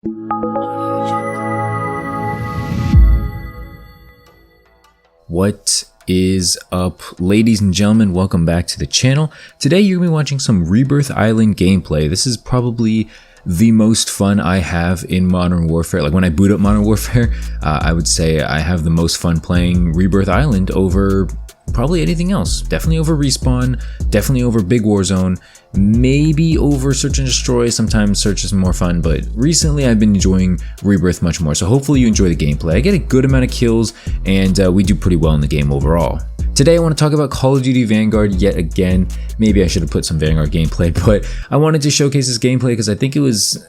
What is up, ladies and gentlemen? Welcome back to the channel. Today you're going to be watching some Rebirth Island gameplay. This is probably the most fun I have in Modern Warfare. Like when I boot up Modern Warfare, I would say I have the most fun playing Rebirth Island over probably anything else. Definitely over Respawn, definitely over Big Warzone, maybe over Search and Destroy. Sometimes Search is more fun, but recently I've been enjoying Rebirth much more. So hopefully you enjoy the gameplay. I get a good amount of kills and we do pretty well in the game overall. Today I want to talk about Call of Duty Vanguard yet again. Maybe I should have put some Vanguard gameplay, but I wanted to showcase this gameplay because I think it was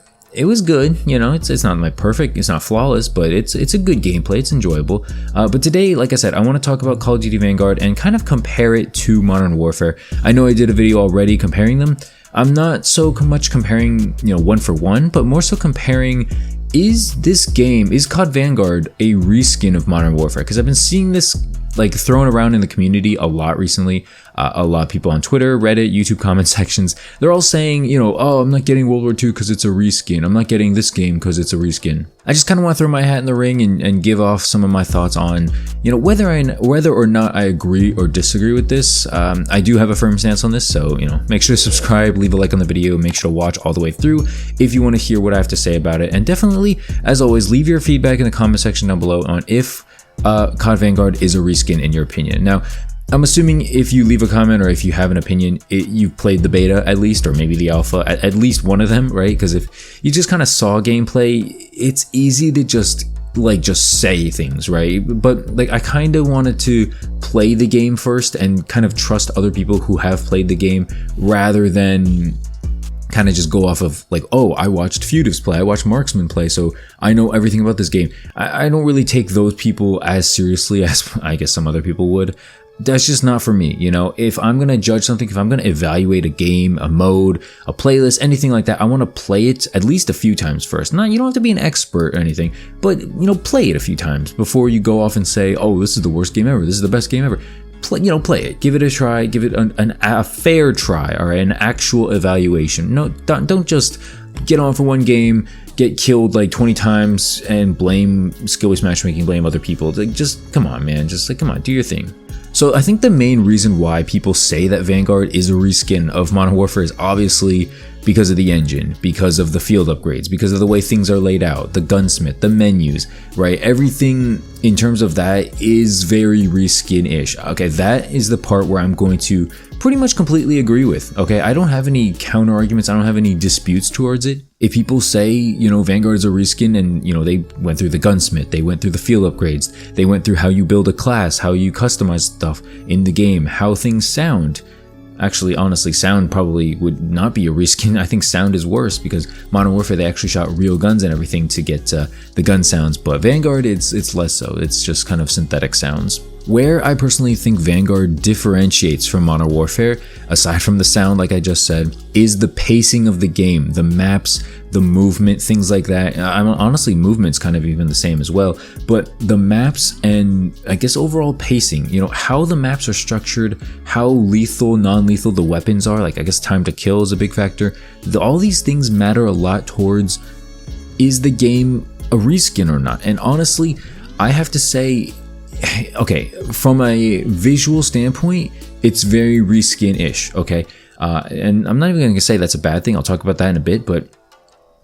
good. You know, it's not my perfect, it's not flawless, but it's a good gameplay, it's enjoyable. But today, like I said, I want to talk about Call of Duty Vanguard and kind of compare it to Modern Warfare. I know I did a video already comparing them. I'm not so much comparing, you know, one for one, but more so comparing, is COD Vanguard a reskin of Modern Warfare? Because I've been seeing this like thrown around in the community a lot recently. A lot of people on Twitter, Reddit, YouTube comment sections, they're all saying, you know, oh, I'm not getting World War II because it's a reskin. I'm not getting this game because it's a reskin. I just kind of want to throw my hat in the ring and give off some of my thoughts on, you know, whether or not I agree or disagree with this. I do have a firm stance on this, so, you know, make sure to subscribe, leave a like on the video, make sure to watch all the way through if you want to hear what I have to say about it. And definitely, as always, leave your feedback in the comment section down below on if COD Vanguard is a reskin in your opinion. Now, I'm assuming if you leave a comment or if you have an opinion, you've played the beta at least, or maybe the alpha, at least one of them, right? Because if you just kind of saw gameplay, it's easy to just say things, right? But like I kind of wanted to play the game first and kind of trust other people who have played the game rather than kind of just go off of like, oh, I watched Futives play, I watched Marksman play, so I know everything about this game. I don't really take those people as seriously as I guess some other people would. That's just not for me, you know. If I'm gonna judge something, if I'm gonna evaluate a game, a mode, a playlist, anything like that, I want to play it at least a few times first. Not, you don't have to be an expert or anything, but you know, play it a few times before you go off and say, oh, this is the worst game ever, this is the best game ever. Play it, give it a try, give it a fair try, all right, an actual evaluation. No, don't just get on for one game, get killed like 20 times, and blame skill-based matchmaking, blame other people. Like, just come on, man, just like come on, do your thing. So I think the main reason why people say that Vanguard is a reskin of Modern Warfare is obviously because of the engine, because of the field upgrades, because of the way things are laid out, the gunsmith, the menus, right? Everything in terms of that is very reskin-ish. Okay, that is the part where I'm going to pretty much completely agree with. Okay, I don't have any counter arguments, I don't have any disputes towards it. If people say, you know, Vanguard is a reskin and, you know, they went through the gunsmith, they went through the field upgrades, they went through how you build a class, how you customize stuff in the game, how things sound. Actually, honestly, sound probably would not be a reskin. I think sound is worse because Modern Warfare, they actually shot real guns and everything to get the gun sounds, but Vanguard, it's less so. It's just kind of synthetic sounds. Where I personally think Vanguard differentiates from Modern Warfare, aside from the sound like I just said, is the pacing of the game, the maps, the movement, things like that. Honestly, movement's kind of even the same as well, but the maps and I guess overall pacing, you know, how the maps are structured, how lethal, non-lethal the weapons are, like I guess time to kill is a big factor. All these things matter a lot towards, is the game a reskin or not? And honestly, I have to say, okay, from a visual standpoint, it's very reskin-ish, okay? And I'm not even going to say that's a bad thing, I'll talk about that in a bit, but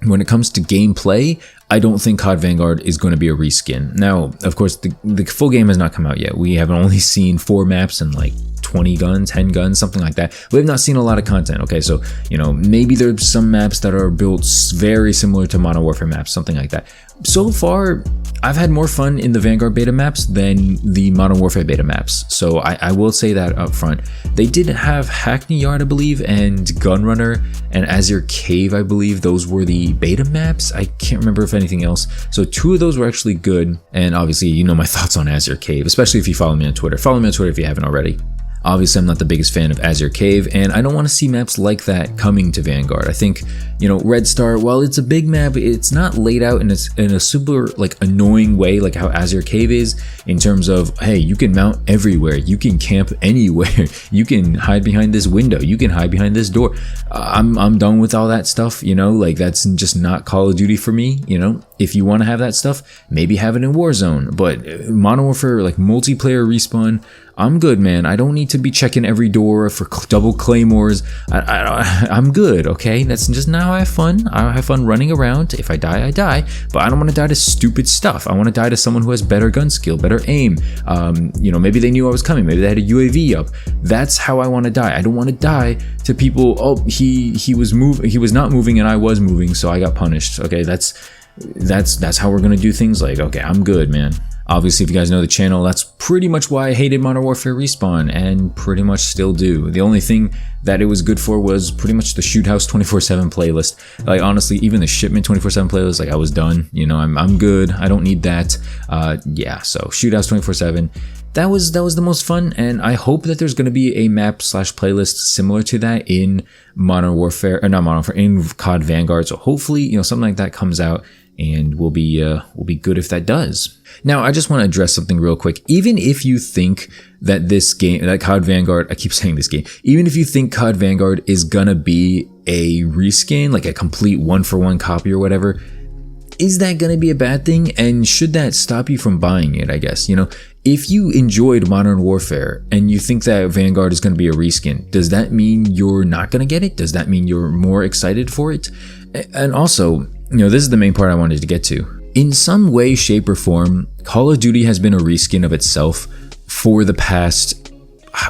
when it comes to gameplay, I don't think COD Vanguard is going to be a reskin. Now, of course, the full game has not come out yet. We have only seen 4 maps and like 20 guns, 10 guns, something like that. We have not seen a lot of content, okay? So, you know, maybe there's some maps that are built very similar to Modern Warfare maps, something like that. So far, I've had more fun in the Vanguard beta maps than the Modern Warfare beta maps, so I will say that up front. They did have Hackney Yard, I believe, and Gunrunner, and Azure Cave, I believe. Those were the beta maps. I can't remember if anything else. So 2 of those were actually good, and obviously you know my thoughts on Azure Cave, especially if you follow me on Twitter. Follow me on Twitter if you haven't already. Obviously, I'm not the biggest fan of Azure Cave, and I don't want to see maps like that coming to Vanguard. I think, you know, Red Star, while it's a big map, it's not laid out in a super like annoying way like how Azure Cave is, in terms of, hey, you can mount everywhere, you can camp anywhere, you can hide behind this window, you can hide behind this door. I'm done with all that stuff, you know, like that's just not Call of Duty for me. You know, if you want to have that stuff, maybe have it in Warzone, but Modern Warfare, like multiplayer respawn, I'm good, man. I don't need to be checking every door for double claymores. I'm good, okay? That's just not how I have fun. I have fun running around. If I die, I die. But I don't want to die to stupid stuff. I want to die to someone who has better gun skill, better aim. You know, maybe they knew I was coming. Maybe they had a UAV up. That's how I want to die. I don't want to die to people, oh, he was not moving and I was moving, so I got punished. Okay, that's how we're gonna do things. Like, okay, I'm good, man. Obviously, if you guys know the channel, that's pretty much why I hated Modern Warfare Respawn, and pretty much still do. The only thing that it was good for was pretty much the Shoot House 24/7 playlist. Like, honestly, even the Shipment 24/7 playlist, like, I was done. You know, I'm good. I don't need that. Yeah, so Shoot House 24/7. That was the most fun, and I hope that there's going to be a map/playlist similar to that in Modern Warfare, or not Modern Warfare, in COD Vanguard. So hopefully, you know, something like that comes out, and we'll be good if that does. Now, I just want to address something real quick. Even if you think that this game, that COD Vanguard, I keep saying this game, even if you think COD Vanguard is gonna be a reskin, like a complete one-for-one copy or whatever, is that gonna be a bad thing? And should that stop you from buying it, I guess? You know, if you enjoyed Modern Warfare and you think that Vanguard is gonna be a reskin, does that mean you're not gonna get it? Does that mean you're more excited for it? And also, you know, this is the main part I wanted to get to. In some way, shape, or form, Call of Duty has been a reskin of itself for the past,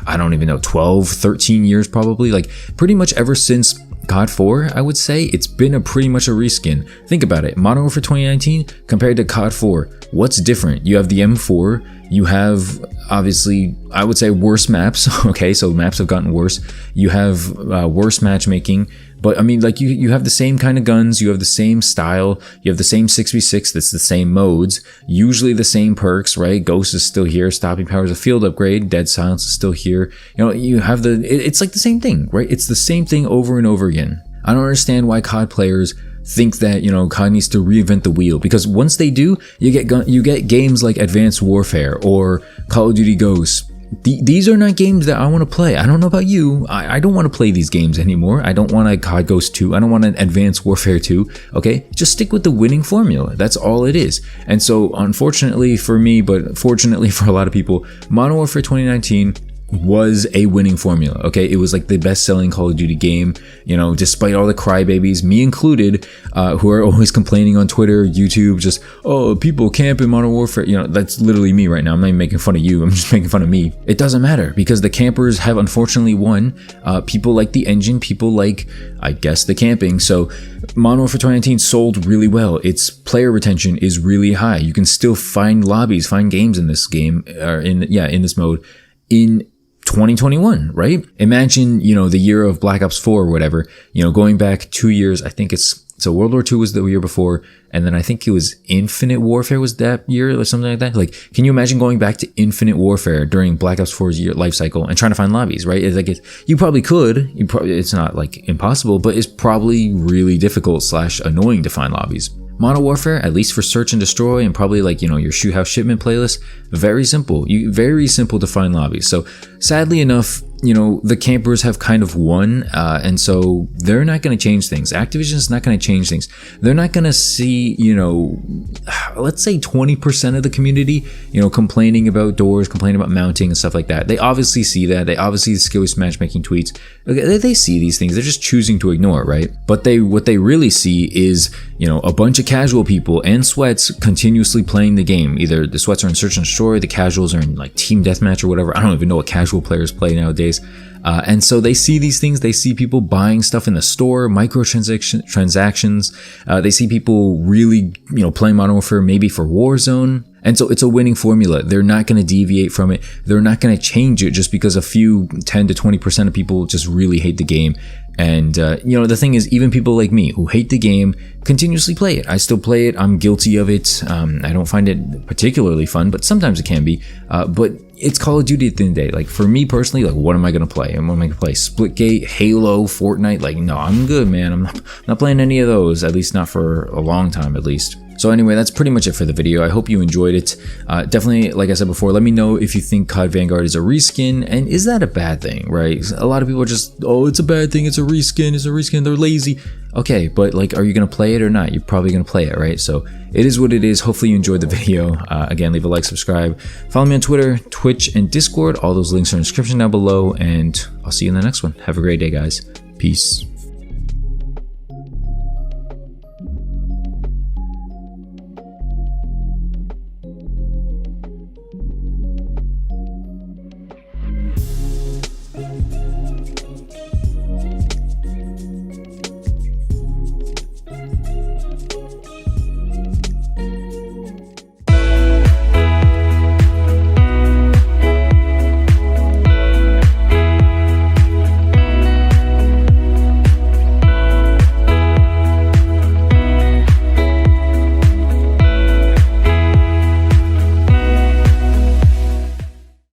I don't even know, 12, 13 years probably. Like, pretty much ever since COD 4, I would say, it's been pretty much a reskin. Think about it. Modern Warfare 2019 compared to COD 4, what's different? You have the M4, you have, obviously, I would say worse maps. Okay, so maps have gotten worse. You have worse matchmaking. But I mean, like, you have the same kind of guns, you have the same style, you have the same 6v6, that's the same modes, usually the same perks, right? Ghost is still here, Stopping Power is a field upgrade, Dead Silence is still here. You know, you have it's like the same thing, right? It's the same thing over and over again. I don't understand why COD players think that, you know, COD needs to reinvent the wheel, because once they do, you get games like Advanced Warfare or Call of Duty Ghosts. These are not games that I want to play. I don't know about you. I don't want to play these games anymore. I don't want a COD Ghost 2. I don't want an Advanced Warfare 2. Okay? Just stick with the winning formula. That's all it is. And so, unfortunately for me, but fortunately for a lot of people, Modern Warfare 2019 was a winning formula. Okay, it was like the best-selling Call of Duty game, you know, despite all the crybabies, me included, who are always complaining on Twitter, YouTube, just, oh, people camp in Modern Warfare. You know, that's literally me right now. I'm not even making fun of you, I'm just making fun of me. It doesn't matter, because the campers have unfortunately won. People like the engine, people like, I guess, the camping. So Modern Warfare 2019 sold really well. Its player retention is really high. You can still find lobbies, find games in this game, or in this mode, in 2021, right? Imagine, you know, the year of Black Ops 4 or whatever, you know, going back 2 years. I think so World War II was the year before, and then I think it was Infinite Warfare was that year or something like that. Like, can you imagine going back to Infinite Warfare during Black Ops 4's year life cycle and trying to find lobbies, right? It's like, you probably could, it's not like impossible, but it's probably really difficult / annoying to find lobbies. Modern Warfare, at least for search and destroy and probably like, you know, your Shoot House Shipment playlist, very simple. Very simple to find lobbies. So sadly enough, you know, the campers have kind of won, and so they're not going to change things. Activision's not going to change things. They're not going to see, you know, let's say 20% of the community, you know, complaining about doors, complaining about mounting and stuff like that. They obviously see that. They obviously see skills matchmaking tweets. They see these things. They're just choosing to ignore it, right? But what they really see is, you know, a bunch of casual people and sweats continuously playing the game. Either the sweats are in search and destroy, the casuals are in like team deathmatch or whatever. I don't even know what casual players play nowadays. And so they see these things. They see people buying stuff in the store, transactions. They see people really, you know, playing Modern Warfare maybe for Warzone. And so it's a winning formula. They're not going to deviate from it. They're not going to change it just because a few 10 to 20% of people just really hate the game. And, you know, the thing is, even people like me who hate the game continuously play it. I still play it. I'm guilty of it. I don't find it particularly fun, but sometimes it can be. But it's Call of Duty at the end of the day. Like for me personally, like what am I gonna play? And what am I gonna play? Splitgate, Halo, Fortnite? Like no, I'm good, man. I'm not playing any of those, at least not for a long time at least. So anyway, that's pretty much it for the video. I hope you enjoyed it. Definitely, like I said before, let me know if you think COD Vanguard is a reskin, and is that a bad thing, right? A lot of people are just, oh, it's a bad thing, it's a reskin, they're lazy. Okay, but like, are you gonna play it or not? You're probably gonna play it, right? So it is what it is. Hopefully you enjoyed the video. Again, leave a like, subscribe, follow me on Twitter, Twitch, and Discord. All those links are in the description down below, and I'll see you in the next one. Have a great day, guys. Peace.